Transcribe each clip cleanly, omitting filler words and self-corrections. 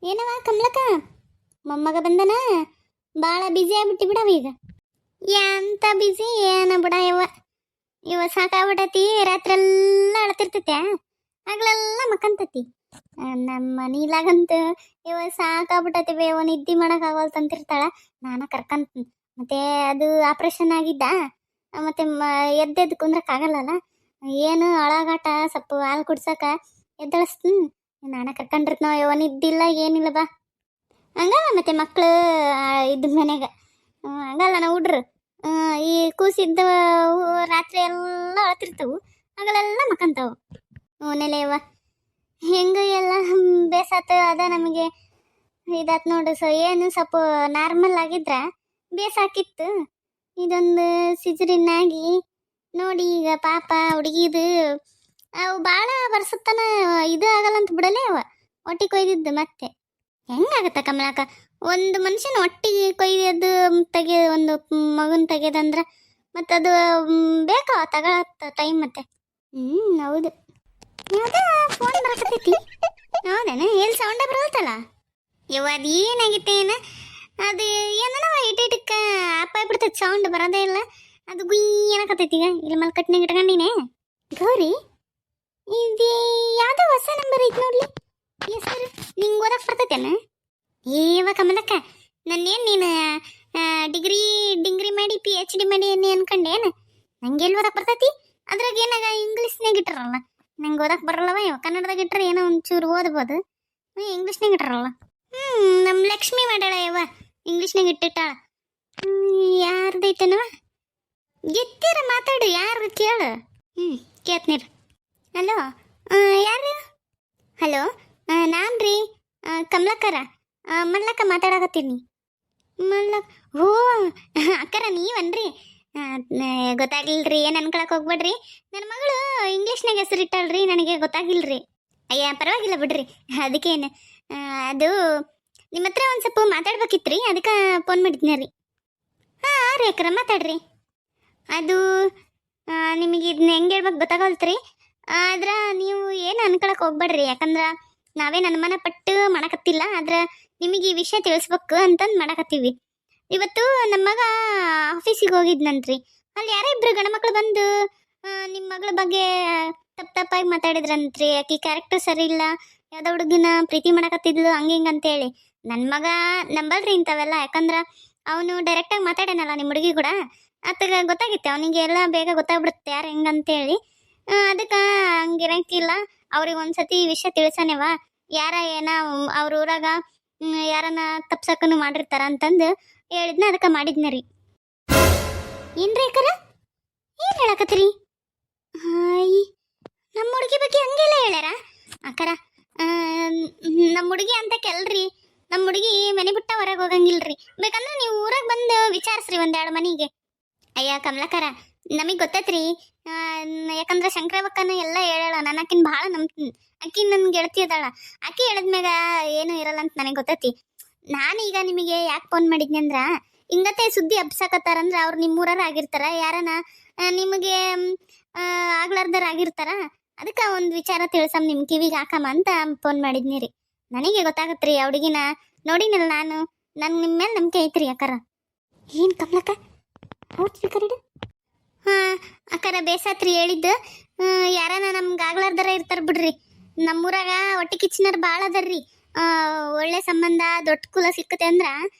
ಏನವ ಕಮಲಕ್ಕ ಮೊಮ್ಮಗ ಬಂದನ ಭಾಳ ಬ್ಯುಸಿ ಆಗ್ಬಿಟ್ಟಿ ಬಿಡವ ಈಗ. ಎಂತ ಬ್ಯುಸಿ ಏನ ಬಿಡ ಇವ ಸಾಕಾಗ್ಬಿಟ್ಟತಿ. ರಾತ್ರಿ ಎಲ್ಲ ಅಳತಿರ್ತೈತೆ, ಹಗಲೆಲ್ಲ ಮಕ್ಕಂತತಿ. ನಮ್ಮ ಮನೀಲಾಗಂತ ಇವ ಸಾಕಾಗ್ಬಿಟ್ಟತಿ ಬೇವ, ನಿದ್ದೆ ಮಾಡಕ್ ಆಗವಲ್ತಂತಿರ್ತಾಳ. ನಾನ ಕರ್ಕಂತ ಮತ್ತೆ ಅದು ಆಪ್ರೇಷನ್ ಆಗಿದ್ದ, ಮತ್ತೆ ಎದ್ದೆದ್ದು ಕುಂದ್ರಕ್ ಆಗಲ್ಲಲ್ಲ. ಏನು ಅಳಗಾಟ ಸ್ವಲ್ಪ ಹಾಲು ಕುಡ್ಸಕ ಎದ್ದಳಸ್ತೀನಿ. ನಾನ ಕರ್ಕೊಂಡಿರ್ತೀನೋ ಯವ, ನಿದ್ದಿಲ್ಲ ಏನಿಲ್ಲ ಬಾ. ಹಂಗಲ್ಲ ಮತ್ತೆ ಮಕ್ಕಳು ಇದ್ದ ಮನೆಗೆ ಹಂಗಲ್ಲ ನಾವು ಹುಡ್ರು. ಈ ಕೂಸಿದ್ದ ರಾತ್ರಿ ಎಲ್ಲ ಅಳತಿರ್ತವು, ಹಗಲೆಲ್ಲ ಮಕ್ಕಂತಾವು. ನೆಲೆಯವ ಹೆಂಗ ಎಲ್ಲ ಬೇಸಾತ ಅದ ನಮಗೆ ಇದಾತ್ ನೋಡು. ಏನು ಸ್ವಲ್ಪ ನಾರ್ಮಲ್ ಆಗಿದ್ರ ಬೇಸಾಕಿತ್ತು. ಇದೊಂದು ಸಿಜರಿನ್ ಆಗಿ ನೋಡಿ ಈಗ ಪಾಪ ಹುಡುಗಿದು ಅವು ಭಾಳ ವರ್ಷತನ ಇದು ಆಗಲ್ಲ ಅಂತ ಬಿಡಲೇ ಅವ ಹೊಟ್ಟಿಗೆ ಕೊಯ್ದಿದ್ದು. ಮತ್ತೆ ಹೆಂಗಾಗತ್ತ ಕಮಲಾಕ, ಒಂದು ಮನುಷ್ಯನ ಹೊಟ್ಟಿಗೆ ಕೊಯ್ದು ಒಂದು ಮಗುನ ತೆಗೆದಂದ್ರೆ ಮತ್ತೆ ಅದು ಬೇಕಾ ತಗೊಳತ್ತ ಟೈಮ್. ಮತ್ತೆ ಹೌದು. ಯಾವುದೋ ಫೋನ್ ಬರಕತ್ತೈತಿ. ಹೌದೇನ? ಎಲ್ಲಿ ಸೌಂಡೇ ಬರೋಲ್ತಲ್ಲ ಇವ. ಅದು ಏನಾಗಿತ್ತೆ ಏನ, ಅದು ಏನವ ಇಟ್ಟಿಟ್ಟಕ್ಕೆ ಆಪ ಬಿಡ್ತೈತಿ, ಸೌಂಡ್ ಬರೋದೇ ಇಲ್ಲ. ಅದು ಗುಯ್ ಏನಕತ್ತೈತಿ. ಈಗ ಇಲ್ಲಿ ಮಲ್ಕಟ್ನಾಗ ಇಟ್ಕೊಂಡಿನೇ. ಗೌರಿ, ಇದು ಯಾವುದೋ ಹೊಸ ನಂಬರ್ ಐತಿ ನೋಡ್ಲಿ. ಹೆಸರು ನಿಂಗೆ ಓದಕ್ಕೆ ಬರ್ತೈತೇನ? ಏವ ಕಮಲಕ್ಕ, ನನ್ನೇನು ನೀನು ಡಿಗ್ರಿ ಮಾಡಿ PhD ಮಾಡಿ ಅನ್ಕೊಂಡೇನು? ನಂಗೆ ಎಲ್ಲಿ ಓದಕ್ಕೆ ಬರ್ತೈತಿ? ಅದ್ರಾಗ ಏನಾಗ ಇಂಗ್ಲೀಷ್ನಾಗ ಇಟ್ಟಾರಲ್ಲ. ನಂಗೆ ಓದಕ್ಕೆ ಬರಲ್ಲವ ಇವ. ಕನ್ನಡದಾಗ ಇಟ್ಟರೆ ಏನೋ ಒಂಚೂರು ಓದ್ಬೋದು, ಇಂಗ್ಲೀಷ್ನಾಗ ಇಟ್ಟಾರಲ್ಲ. ನಮ್ಮ ಲಕ್ಷ್ಮಿ ಮಾಡ್ಯಾಳ ಯವ್ವ, ಇಂಗ್ಲೀಷ್ನಾಗ ಇಟ್ಟಿಟ್ಟಾಳ. ಯಾರ್ದೈತೇನವ? ಗೆತ್ತೀರ ಮಾತಾಡು, ಯಾರು ಕೇಳು. ಕೇಳ್ತೀನಿರು. ಹಲೋ, ಯಾರು? ಹಲೋ, ನಾನ್ರಿ ಕಮಲಕ್ಕರ, ಮಲ್ಲಕ್ಕ ಮಾತಾಡಕತ್ತೀನಿ. ಮಲ್ಲಕ್ಕ? ಓ ಅಕ್ಕರ ನೀವನ್ರಿ? ಗೊತ್ತಾಗ್ಲಿಲ್ರಿ, ಏನು ಅನ್ಕೊಳಕ್ಕೆ ಹೋಗ್ಬೇಡ್ರಿ. ನನ್ನ ಮಗಳು ಇಂಗ್ಲೀಷ್ನಾಗ ಹೆಸರಿಟ್ಟಲ್ರಿ, ನನಗೆ ಗೊತ್ತಾಗಿಲ್ರಿ. ಅಯ್ಯ ಪರವಾಗಿಲ್ಲ ಬಿಡ್ರಿ, ಅದಕ್ಕೇನು. ಅದು ನಿಮ್ಮ ಹತ್ರ ಒಂದು ಸ್ವಲ್ಪ ಮಾತಾಡ್ಬೇಕಿತ್ತು ರೀ, ಅದಕ್ಕೆ ಫೋನ್ ಮಾಡಿದ್ನಿ ರೀ. ಹಾಂ ರೀ ಅಕ್ಕರ, ಮಾತಾಡ್ರಿ. ಅದು ನಿಮಗೆ ಇದನ್ನ ಹೆಂಗೆ ಹೇಳ್ಬೇಕು ಗೊತ್ತಾಗಲ್ತ್ರಿ. ಆದ್ರೆ ನೀವು ಏನು ಅನ್ಕೊಳಕ್ಕೆ ಹೋಗ್ಬೇಡ್ರಿ, ಯಾಕಂದ್ರೆ ನಾವೇನು ಅನುಮಾನ ಪಟ್ಟು ಮಾಡಕತ್ತಿಲ್ಲ. ಆದ್ರೆ ನಿಮಗೆ ಈ ವಿಷಯ ತಿಳಿಸ್ಬೇಕು ಅಂತಂದು ಮಾಡಕತ್ತೀವಿ. ಇವತ್ತು ನಮ್ಮ ಮಗ ಆಫೀಸಿಗೆ ಹೋಗಿದ್ನಂತ್ರಿ. ಅಲ್ಲಿ ಯಾರೋ ಇಬ್ರು ಗಂಡ್ಮಕ್ಳು ಬಂದು ನಿಮ್ಮ ಮಗಳ ಬಗ್ಗೆ ತಪ್ಪಾಗಿ ಮಾತಾಡಿದ್ರಂತ್ರಿ. ಆಕಿ ಕ್ಯಾರೆಕ್ಟರ್ ಸರಿ ಇಲ್ಲ, ಯಾವುದೋ ಹುಡುಗನ ಪ್ರೀತಿ ಮಾಡಕತ್ತಿದ್ಲು, ಹಂಗೆ ಹಿಂಗೆ ಅಂತೇಳಿ. ನನ್ನ ಮಗ ನಂಬಲ್ರಿ ಇಂಥವೆಲ್ಲ, ಯಾಕಂದ್ರೆ ಅವನು ಡೈರೆಕ್ಟಾಗಿ ಮಾತಾಡೇನಲ್ಲ ನಿಮ್ಮ ಹುಡುಗಿ ಕೂಡ. ಆತಗ ಗೊತ್ತಾಗಿತ್ತೆ, ಅವನಿಗೆ ಎಲ್ಲ ಬೇಗ ಗೊತ್ತಾಗ್ಬಿಡುತ್ತೆ ಯಾರು ಹೆಂಗಂತೇಳಿ. ಅದಕ್ಕೆ ಹಂಗಿರಂಗಿಲ್ಲ. ಅವ್ರಿಗೆ ಒಂದ್ಸತಿ ಈ ವಿಷಯ ತಿಳಿಸನೇವ, ಯಾರ ಏನ ಅವ್ರ ಊರಾಗ ಯಾರನ್ನ ತಪ್ಸಕ್ಕನು ಮಾಡಿರ್ತಾರ ಅಂತಂದು ಹೇಳಿದ್ನ. ಅದಕ್ಕೆ ಮಾಡಿದ್ನ ರೀ. ಏನ್ರಿ ಅಕ್ಕರ, ಏನು ಹೇಳಕತ್ತೀರಿ? ಹಾಯ್, ನಮ್ಮ ಹುಡುಗಿ ಬಗ್ಗೆ ಹಂಗೆಲ್ಲ ಹೇಳ್ಯಾರ ಅಕ್ಕರ? ನಮ್ಮ ಹುಡುಗಿ ಅಂತ ಕೆಲ್ರಿ, ನಮ್ಮ ಹುಡುಗಿ ಮನೆ ಬಿಟ್ಟ ಹೊರಗೆ ಹೋಗಂಗಿಲ್ರಿ. ಬೇಕಂದ್ರೆ ನೀವು ಊರಾಗ ಬಂದು ವಿಚಾರಿಸ್ರಿ ಒಂದೆರಡು ಮನೆಗೆ. ಅಯ್ಯ ಕಮಲಕ್ಕರ, ನಮಗೆ ಗೊತ್ತೈತ್ರಿ. ಯಾಕಂದ್ರೆ ಶಂಕರವಕ್ಕನ ಎಲ್ಲ ಹೇಳಲ್ಲ, ನಾನು ಆಕಿನ ಭಾಳ ನಂಬ್ತೀನಿ. ಆಕಿ ನನ್ನ ಗೆಳತಿ ಅದಾಳ. ಆಕಿ ಹೇಳಿದ್ಮ್ಯಾಗ ಏನೂ ಇರಲ್ಲ ಅಂತ ನನಗೆ ಗೊತ್ತೈತಿ. ನಾನೀಗ ನಿಮಗೆ ಯಾಕೆ ಫೋನ್ ಮಾಡಿದ್ನಿ ಅಂದ್ರೆ, ಹಿಂಗತ್ತೆ ಸುದ್ದಿ ಹಬ್ಸಾಕತ್ತಾರಂದ್ರೆ ಅವ್ರು ನಿಮ್ಮೂರಾರ ಆಗಿರ್ತಾರ, ಯಾರನ ನಿಮಗೆ ಆಗ್ಲಾರ್ದಾರ ಆಗಿರ್ತಾರ. ಅದಕ್ಕೆ ಒಂದು ವಿಚಾರ ತಿಳ್ಸಮ್ ನಿಮ್ಮ ಕಿವಿಗೆ ಹಾಕಮ್ಮ ಅಂತ ಫೋನ್ ಮಾಡಿದ್ನಿ ರೀ. ನನಗೆ ಗೊತ್ತಾಗತ್ರಿ ಆ ಹುಡುಗಿನ ನೋಡಿನಲ್ಲ ನಾನು. ನಿಮ್ಮ ಮೇಲೆ ನಂಬಿಕೆ ಐತ್ರಿ ಅಕ್ಕರ. ಏನು ಕಮಲಕ್ಕ, ಹೌದು ಸ್ಪೀಕರ್. ಹಾಂ ಅಕ್ಕರ, ಬೇಸಾತ್ರಿ ಹೇಳಿದ್ದು. ಯಾರನ ನಮ್ಗೆ ಆಗ್ಲಾರ್ದಾರ ಇರ್ತಾರ ಬಿಡ್ರಿ. ನಮ್ಮೂರಾಗ ಹೊಟ್ಟಿ ಕಿಚ್ಚಿನರ್ ಭಾಳ ಅದರ್ರಿ. ಒಳ್ಳೆ ಸಂಬಂಧ ದೊಡ್ಡ ಕುಲ ಸಿಕ್ಕತೆ ಅಂದ್ರೆ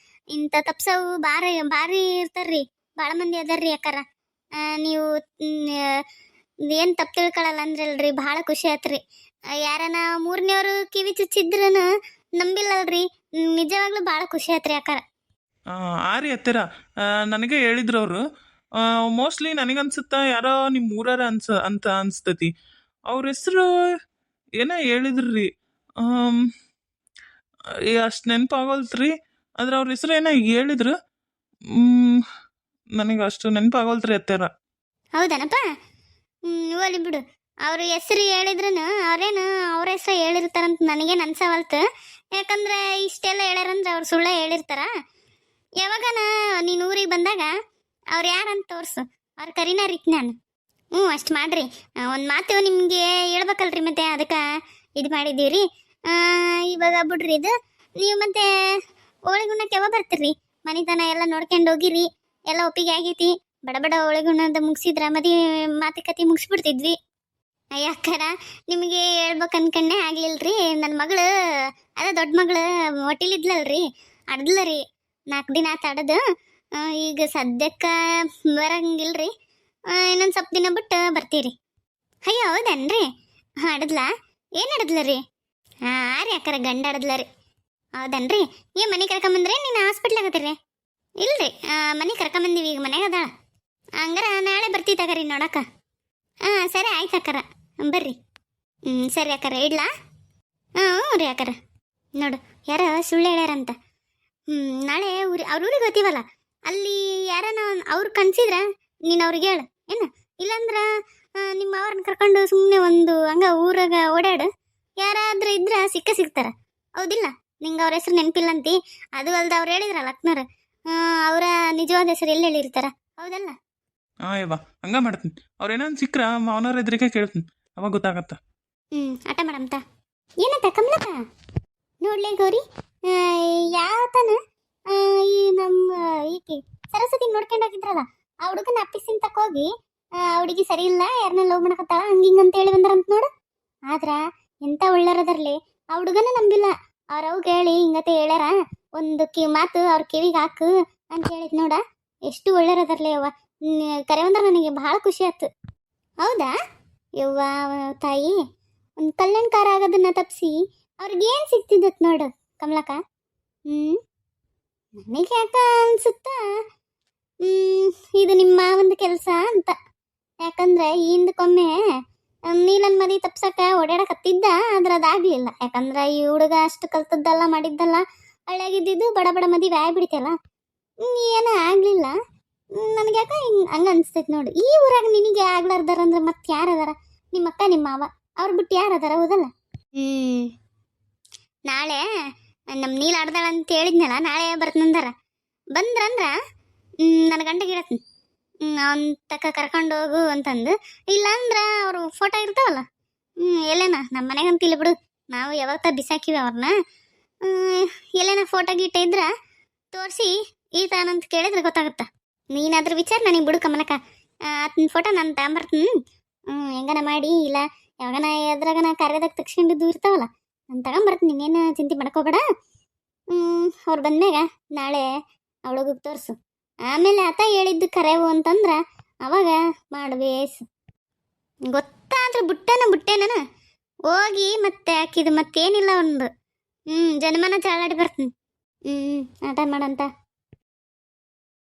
ಇಂಥ ತಪ್ಸವು ಭಾರಿ ಇರ್ತಾರ್ರಿ. ಭಾಳ ಮಂದಿ ಅದಾರ್ರಿ ಅಕ್ಕರ. ನೀವು ಏನು ತಪ್ಪು ತಿಳ್ಕೊಳ್ಳಲ್ಲ ಅಂದ್ರಲ್ರಿ, ಭಾಳ ಖುಷಿ ಆಯ್ತ್ರಿ. ಯಾರನ ಮೂರನೇವರು ಕಿವಿ ಚುಚ್ಚಿದ್ರೂ ನಂಬಿಲ್ಲಲ್ರಿ, ನಿಜವಾಗ್ಲೂ ಭಾಳ ಖುಷಿ ಆಯ್ತ್ರಿ ಅಕ್ಕರ. ಆರಿ ಹತ್ತಿರ ನನಗೆ ಹೇಳಿದ್ರು ಅವರು. ಮೋಸ್ಟ್ಲಿ ನನಗನ್ಸುತ್ತಾ ಯಾರೋ ನಿಮ್ಮ ಊರಾರ ಅಂತ ಅನ್ಸ್ತತಿ. ಅವ್ರ ಹೆಸರು ಏನೋ ಹೇಳಿದ್ರಿ, ಅಷ್ಟು ನೆನಪಾಗೋಲ್ತ್ರಿ. ಆದ್ರೆ ಅವ್ರ ಹೆಸರು ಏನೋ ಹೇಳಿದ್ರು, ನನಗೆ ಅಷ್ಟು ನೆನಪಾಗೋಲ್ತ್ರಿ ಹತ್ತಿರ. ಹೌದನಪ್ಪ? ಹೋಲಿ ಬಿಡು. ಅವ್ರ ಹೆಸರು ಹೇಳಿದ್ರು ಅವ್ರೇನು ಅವ್ರ ಹೆಸರು ಹೇಳಿರ್ತಾರಂತ ನನಗೇನು ಅನ್ಸವಲ್ತು. ಯಾಕಂದ್ರೆ ಇಷ್ಟೆಲ್ಲ ಹೇಳ್ಯಾರಂದ್ರೆ ಅವ್ರು ಸುಳ್ಳ ಹೇಳಿರ್ತಾರ. ಯಾವಾಗನ ನೀನು ಊರಿಗೆ ಬಂದಾಗ ಅವ್ರು ಯಾರಂತ ತೋರಿಸು, ಅವ್ರ ಕರಿನ ರೀತಿ ನಾನು. ಅಷ್ಟು ಮಾಡ್ರಿ. ಒಂದು ಮಾತು ನಿಮಗೆ ಹೇಳ್ಬೇಕಲ್ರಿ, ಮತ್ತೆ ಅದಕ್ಕೆ ಇದು ಮಾಡಿದ್ದೀವಿ ರೀ. ಇವಾಗ ಬಿಡ್ರಿ ಇದು. ನೀವು ಮತ್ತೆ ಹೋಳಿಗುಣ್ಣಕ್ಕೆ ಯಾವಾಗ ಬರ್ತೀರಿ? ಮನಿತನ ಎಲ್ಲ ನೋಡ್ಕೊಂಡು ಹೋಗಿರಿ, ಎಲ್ಲ ಒಪ್ಪಿಗೆ ಆಗೈತಿ. ಬಡ ಬಡ ಹೋಳಿಗುಣ್ಣದ ಮುಗಿಸಿದ್ರ ಮದುವೆ ಮಾತುಕತೆ ಮುಗಿಸ್ಬಿಡ್ತಿದ್ವಿ. ಅಯ್ಯ ಅಕ್ಕರ, ನಿಮಗೆ ಹೇಳ್ಬೇಕು ಅನ್ಕಂಡೆ ಆಗ್ಲಿಲ್ರಿ. ನನ್ನ ಮಗಳು ಅದ ದೊಡ್ಡ ಮಗಳು ಹೊಟ್ಟಿಲಿದ್ಲಲ್ರಿ, ಅಡ್ದ್ಲರಿ. 4 ದಿನ ಆತ ಅಡದು. ಈಗ ಸದ್ಯಕ್ಕೆ ಬರಂಗಿಲ್ರಿ. ಇನ್ನೊಂದು ಸ್ವಲ್ಪ ದಿನ ಬಿಟ್ಟು ಬರ್ತೀರಿ. ಅಯ್ಯೋ ಹೌದನ್ರಿ? ಅಡದ್ಲಾ? ಏನು ಅಡದ್ಲರಿ? ರೀ ಅಕ್ಕರ, ಗಂಡ ಅಡದ್ಲರಿ. ಹೌದನ್ರಿ? ಏ ಮನೆ ಕರ್ಕೊಂಬಂದ್ರಿ ನೀನು ಹಾಸ್ಪಿಟ್ಲ್ ಆಗತ್ತೀರಿ? ಇಲ್ರಿ, ಮನೆ ಕರ್ಕೊಂಬಂದಿವಿ, ಈಗ ಮನ್ಯಾಗ ಅದಾಳ. ಹಂಗಾರ ನಾಳೆ ಬರ್ತೀವಿ ತಗರಿ ನೋಡಕ್ಕ. ಸರಿ ಆಯ್ತು ಅಕ್ಕರ, ಬರ್ರಿ. ಸರಿ ಅಕ್ಕರ, ಇಡ್ಲಾ? ಹ್ಞೂ ರೀ ಅಕ್ಕರ. ನೋಡು, ಯಾರ ಸುಳ್ಳು ಹೇಳ್ಯಾರಂತ. ನಾಳೆ ಅವ್ರ ಊರಿಗೆ ಹೋಗ್ತೀವಲ್ಲ, ಅಲ್ಲಿ ಯಾರನ ಅವ್ರು ಕನ್ಸಿದ್ರ ನೀನು ಅವ್ರಿಗೆ ಹೇಳು ಏನು. ಇಲ್ಲಾಂದ್ರ ನಿಮ್ಮ ಅವ್ರನ್ನ ಕರ್ಕೊಂಡು ಸುಮ್ಮನೆ ಒಂದು ಹಂಗ ಊರಾಗ ಓಡಾಡು. ಯಾರಾದ್ರೂ ಇದ್ರ ಸಿಗ್ತಾರ, ಹೌದಿಲ್ಲ? ನಿಂಗೆ ಅವ್ರ ಹೆಸರು ನೆನಪಿಲ್ಲಂತಿ. ಅದು ಅಲ್ದ ಅವ್ರು ಹೇಳಿದ್ರಲ್ಲ ಅಕ್ನವ್ರು, ಅವರ ನಿಜವಾದ ಹೆಸರು ಎಲ್ಲಿ ಹೇಳಿರ್ತಾರ, ಹೌದಲ್ಲ? ಯವ್ವ ಹಂಗ ಮಾಡ್ತೀನಿ. ಅವ್ರೇನಾದ್ರು ಸಿಕ್ಕ್ರ ಮಾವನವ್ರ ಎದುರಿಗೆ ಕೇಳ್ತೀನಿ, ಅವಾಗ ಗೊತ್ತಾಗತ್ತ. ಆಟ ಮಾಡಂತ. ಏನತ್ತ ಕಮಲಕ್ಕ? ನೋಡ್ಲೇ ಗೌರಿ, ಯಾವತನ ಈ ನಮ್ಮ ಈಕೆ ಸರಸ್ವತಿ ನೋಡ್ಕೊಂಡು ಹೋಗಿದ್ರಲ್ಲ, ಆ ಹುಡುಗನ ಅಪ್ಪಿಸಿನ ತಕೋಗಿ ಆ ಹುಡುಗಿ ಸರಿ ಇಲ್ಲ, ಯಾರನ್ನ ಲವ್ ಮಾಡಕತ್ತಾಳ ಹಂಗಿಂಗಂತ ಹೇಳಿ ಬಂದಾರಂತ ನೋಡು. ಆದ್ರ ಎಂತ ಒಳ್ಳೆರದರ್ಲಿ, ಆ ಹುಡುಗನ ನಂಬಿಲ್ಲ. ಅವ್ರವ್ ಹೇಳಿ ಹಿಂಗತೆ ಹೇಳ್ಯಾರ, ಒಂದು ಮಾತು ಅವ್ರ ಕಿವಿಗೆ ಹಾಕು ಅಂತ ಹೇಳಿದ್ ನೋಡ. ಎಷ್ಟು ಒಳ್ಳೆರದರ್ಲಿ ಅವ್ವ. ಕರೆವಂದ್ರ ನನಗೆ ಬಹಳ ಖುಷಿ ಆಯ್ತು. ಹೌದಾ ಯವ್ವ ತಾಯಿ, ಒಂದು ಕಲ್ಯಾಣಕಾರ ಆಗೋದನ್ನ ತಪ್ಪಿಸಿ ಅವ್ರಿಗೇನು ಸಿಗ್ತಿದ್ದತ್ ನೋಡು ಕಮಲಕ್ಕ. ನನಗೆ ಯಾಕ ಅನ್ಸುತ್ತ ಇದು ನಿಮ್ಮ ಒಂದು ಕೆಲಸ ಅಂತ. ಯಾಕಂದ್ರೆ ಈ ಹಿಂದಕ್ಕೊಮ್ಮೆ ನೀಲನ್ ಮದಿ ತಪ್ಸಕ ಓಡಾಡಕತ್ತಿದ್ದ, ಆದ್ರೆ ಅದಾಗ್ಲಿಲ್ಲ. ಯಾಕಂದ್ರೆ ಈ ಹುಡುಗ ಅಷ್ಟು ಕಲ್ತದ್ದಲ್ಲ ಮಾಡಿದ್ದಲ್ಲ, ಹಳ್ಳಿಯಾಗಿದ್ದು ಬಡ ಬಡ ಮದುವೆ ಆಗ್ಬಿಡ್ತಲ್ಲ, ಏನೂ ಆಗ್ಲಿಲ್ಲ. ನನಗೆ ಯಾಕ ಹಂಗ ಅನ್ಸ್ತೈತಿ ನೋಡು. ಈ ಊರಾಗ ನಿನಗೆ ಆಗ್ಲಾರ್ದಾರಂದ್ರೆ ಮತ್ತೆ ಯಾರದಾರ? ನಿಮ್ಮ ಅಕ್ಕ ನಿಮ್ಮ ಮಾವ, ಅವ್ರು ಬಿಟ್ಟು ಯಾರದಾರ, ಹೌದಲ್ಲ? ನಾಳೆ ನಮ್ಮ ನೀಲ್ ಆಡ್ದಾಳ ಅಂತ ಹೇಳಿದ್ನಲ್ಲ, ನಾಳೆ ಬರ್ತನಂದಾರ. ಬಂದ್ರಂದ್ರ ನನ್ನ ಗಂಟೆಗೆ ಇಡತ್ತೀನಿ, ಅವನ್ ತಕ್ಕ ಕರ್ಕೊಂಡು ಹೋಗು ಅಂತಂದು. ಇಲ್ಲಾಂದ್ರ ಅವರು ಫೋಟೋ ಇರ್ತಾವಲ್ಲ, ಎಲ್ಲೇನ ನಮ್ಮ ಮನೆಗಂತ ಇಲ್ಲ ಬಿಡು, ನಾವು ಯಾವಾಗ ಬಿಸಾಕಿವಿ ಅವ್ರನ್ನ. ಎಲ್ಲೇನ ಫೋಟೋ ಗೀಟ ಇದ್ರ ತೋರಿಸಿ ಈ ತಾನಂತ ಕೇಳಿದ್ರೆ ಗೊತ್ತಾಗುತ್ತ. ನೀನಾದ್ರೂ ವಿಚಾರ ನನಗೆ ಬಿಡು ಕಮಲಕ್ಕ. ಅದನ್ನ ಫೋಟೋ ನಾನು ತಗೊಂಬರ್ತೀನಿ. ಹೆಂಗನ ಮಾಡಿ, ಇಲ್ಲ ಯಾವಾಗನ ಎದ್ರಾಗನ ಕಾರ್ಯದಾಗ ತಕ್ಷಣಿದ್ದು ಇರ್ತಾವಲ್ಲ, ನಾನು ತಗೊಂಬರ್ತೀನಿ. ನೀನೇನು ಚಿಂತೆ ಮಾಡ್ಕೋಬೇಡ. ಅವ್ರು ಬಂದ್ಮ್ಯಾಗ ನಾಳೆ ಅವಳಿಗೆ ತೋರಿಸು. ಆಮೇಲೆ ಆತ ಹೇಳಿದ್ದು ಕರೆವು ಅಂತಂದ್ರೆ ಅವಾಗ ಮಾಡಬೇಸು. ಗೊತ್ತಾದ್ರೆ ಬುಟ್ಟೆನ ಹೋಗಿ ಮತ್ತೆ ಹಾಕಿದ್ದು ಮತ್ತೇನಿಲ್ಲ ಒಂದು ಜನ್ಮನ ಚಾಳಾಡಿ ಬರ್ತೀನಿ. ಆಟ ಮಾಡಂತ.